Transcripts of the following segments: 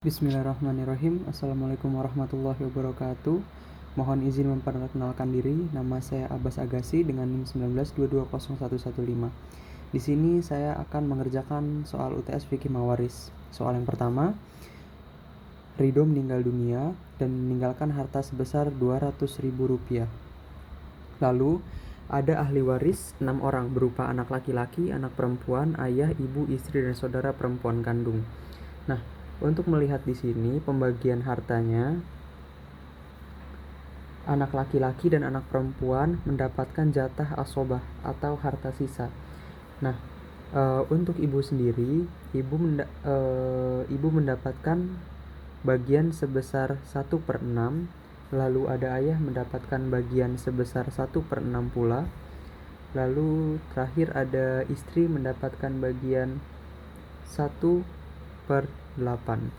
Bismillahirrahmanirrahim. Assalamualaikum warahmatullahi wabarakatuh. Mohon izin memperkenalkan diri. Nama saya Abbas Agassi dengan NIM 19220115. Di sini saya akan mengerjakan soal UTS Fikih Mawaris. Soal yang pertama, Ridho meninggal dunia dan meninggalkan harta sebesar Rp200.000. Lalu ada ahli waris 6 orang berupa anak laki-laki, anak perempuan, ayah, ibu, istri, dan saudara perempuan kandung. Nah, untuk melihat di sini pembagian hartanya, anak laki-laki dan anak perempuan mendapatkan jatah asobah atau harta sisa. Nah, untuk ibu sendiri, ibu mendapatkan bagian sebesar 1/6. Lalu ada ayah mendapatkan bagian sebesar 1/6 pula. Lalu terakhir ada istri mendapatkan bagian 1/8.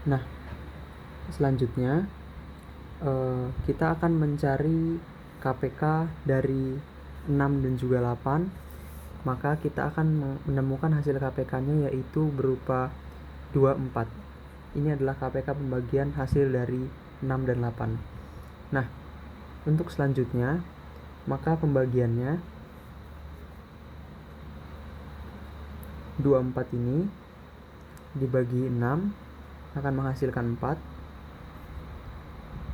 Nah, selanjutnya kita akan mencari KPK dari 6 dan juga 8. Maka kita akan menemukan hasil KPK-nya yaitu berupa 24. Ini adalah KPK pembagian hasil dari 6 dan 8. Nah, untuk selanjutnya, maka pembagiannya 24 ini dibagi 6 akan menghasilkan 4.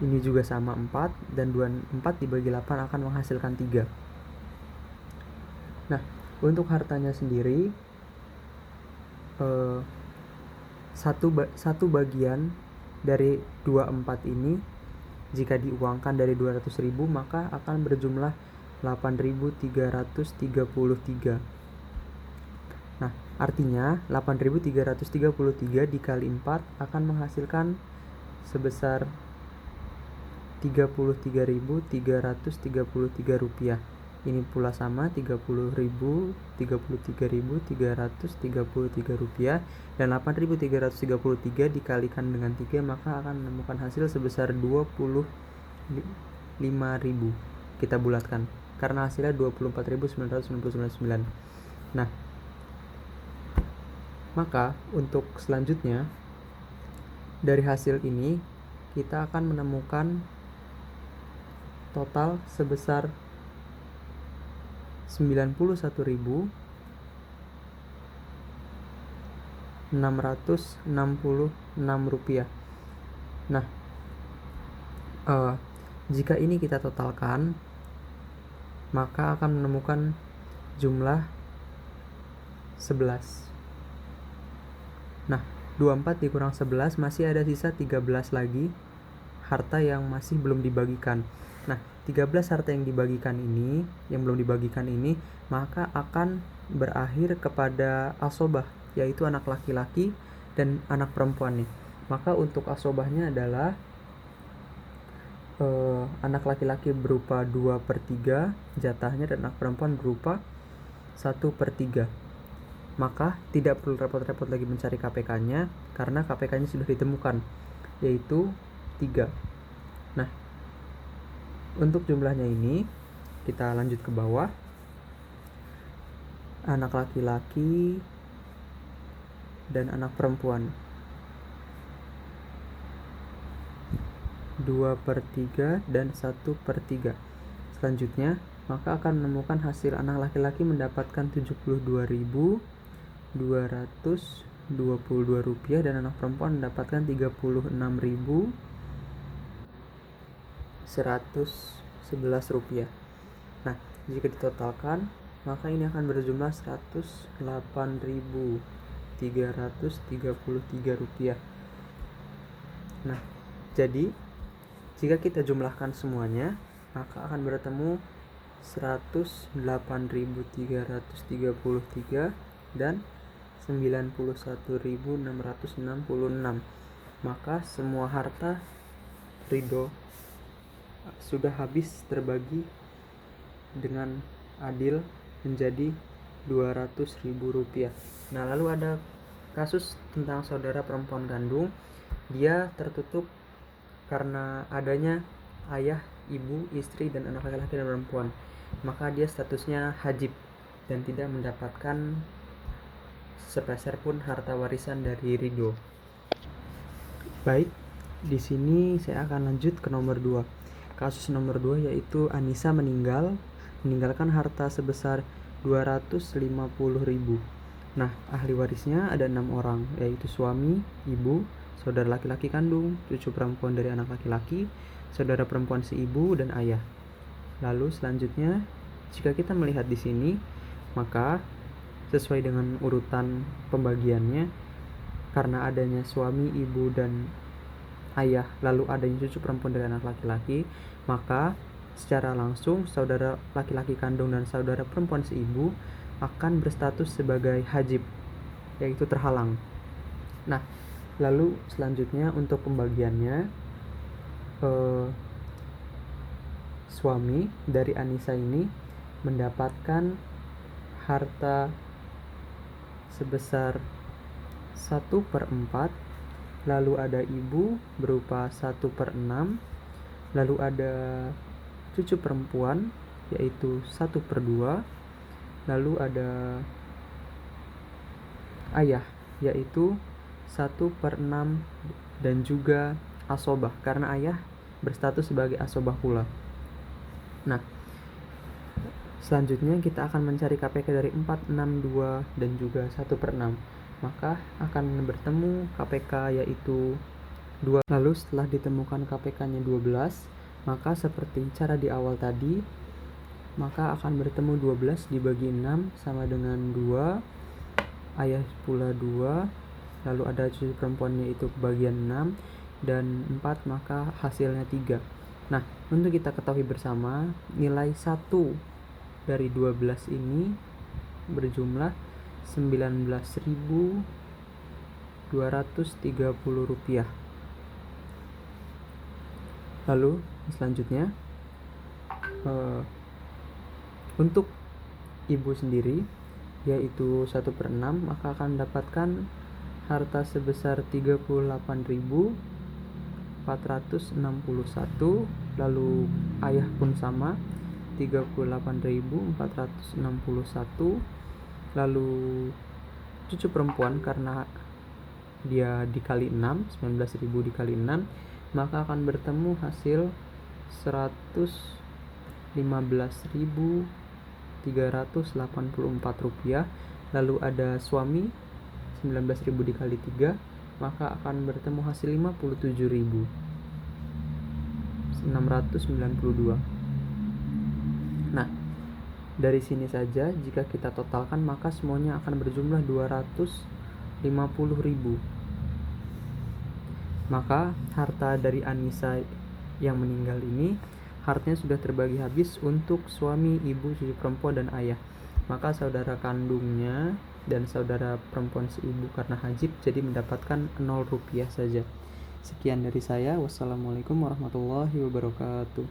Ini juga sama 4, dan 24 dibagi 8 akan menghasilkan 3. Nah, untuk hartanya sendiri, satu bagian dari 24 ini jika diuangkan dari 200.000 maka akan berjumlah 8.333. Nah, artinya 8.333 dikali 4 akan menghasilkan sebesar Rp33.333. Ini pula sama, Rp33.333 dan 8.333 dikalikan dengan 3 maka akan menemukan hasil sebesar 25.000. Kita bulatkan karena hasilnya 24.999. Nah, maka untuk selanjutnya dari hasil ini kita akan menemukan total sebesar Rp91.666. Nah, jika ini kita totalkan maka akan menemukan jumlah 11. Nah, 24 dikurang 11 masih ada sisa 13 lagi harta yang masih belum dibagikan. Nah, 13 harta yang belum dibagikan ini maka akan berakhir kepada asobah, yaitu anak laki-laki dan anak perempuan nih. Maka untuk asobahnya adalah anak laki-laki berupa 2/3 jatahnya dan anak perempuan berupa 1/3. Maka tidak perlu repot-repot lagi mencari KPK-nya karena KPK-nya sudah ditemukan, yaitu 3. Nah, untuk jumlahnya ini kita lanjut ke bawah. Anak laki-laki dan anak perempuan 2/3 dan 1/3. Selanjutnya maka akan menemukan hasil anak laki-laki mendapatkan Rp72.222 dan anak perempuan mendapatkan Rp36.111. Nah, jika ditotalkan maka ini akan berjumlah Rp108.333. Nah, jadi jika kita jumlahkan semuanya maka akan bertemu 108.333 dan 91.666. Maka semua harta Ridho sudah habis terbagi dengan adil menjadi Rp200.000. Nah, lalu ada kasus tentang saudara perempuan kandung. Dia tertutup karena adanya ayah, ibu, istri, dan anak laki-laki dan perempuan. Maka dia statusnya hajib dan tidak mendapatkan sepeser pun harta warisan dari Ridho. Baik, di sini saya akan lanjut ke nomor 2. Kasus nomor 2 yaitu Anissa meninggalkan harta sebesar 250.000. Nah, ahli warisnya ada 6 orang, yaitu suami, ibu, saudara laki-laki kandung, cucu perempuan dari anak laki-laki, saudara perempuan si ibu, dan ayah. Lalu selanjutnya, jika kita melihat di sini, maka sesuai dengan urutan pembagiannya, karena adanya suami, ibu, dan ayah, lalu adanya cucu perempuan dari anak laki-laki, maka secara langsung saudara laki-laki kandung dan saudara perempuan si ibu akan berstatus sebagai hajib, yaitu terhalang. Nah, lalu selanjutnya untuk pembagiannya, suami dari Anissa ini mendapatkan harta sebesar 1/4, lalu ada ibu berupa 1/6, lalu ada cucu perempuan yaitu 1/2, lalu ada ayah yaitu 1/6, dan juga asobah karena ayah berstatus sebagai asobah pula. Nah, selanjutnya kita akan mencari KPK dari 4, 6, 2, dan juga 1/6. Maka akan bertemu KPK yaitu 2. Lalu setelah ditemukan KPK-nya 12, maka seperti cara di awal tadi, maka akan bertemu 12 dibagi 6 sama dengan 2, ayah pula 2, lalu ada cucu perempuannya itu bagian 6, dan 4, maka hasilnya 3. Nah, untuk kita ketahui bersama, nilai 1 dari 12 ini berjumlah 19.230 rupiah. Lalu selanjutnya, untuk ibu sendiri yaitu 1/6, maka akan mendapatkan harta sebesar 38.461, lalu ayah pun sama 38.461, lalu cucu perempuan karena dia dikali 6, 19.000 dikali 6, maka akan bertemu hasil 115.384 rupiah. Lalu ada suami 19.000 dikali 3, maka akan bertemu hasil 57.692. Nah, dari sini saja jika kita totalkan maka semuanya akan berjumlah 250.000. Maka harta dari Anissa yang meninggal ini, hartanya sudah terbagi habis untuk suami, ibu, cucu perempuan, dan ayah. Maka saudara kandungnya dan saudara perempuan si ibu karena hajib jadi mendapatkan 0 rupiah saja. Sekian dari saya. Wassalamualaikum warahmatullahi wabarakatuh.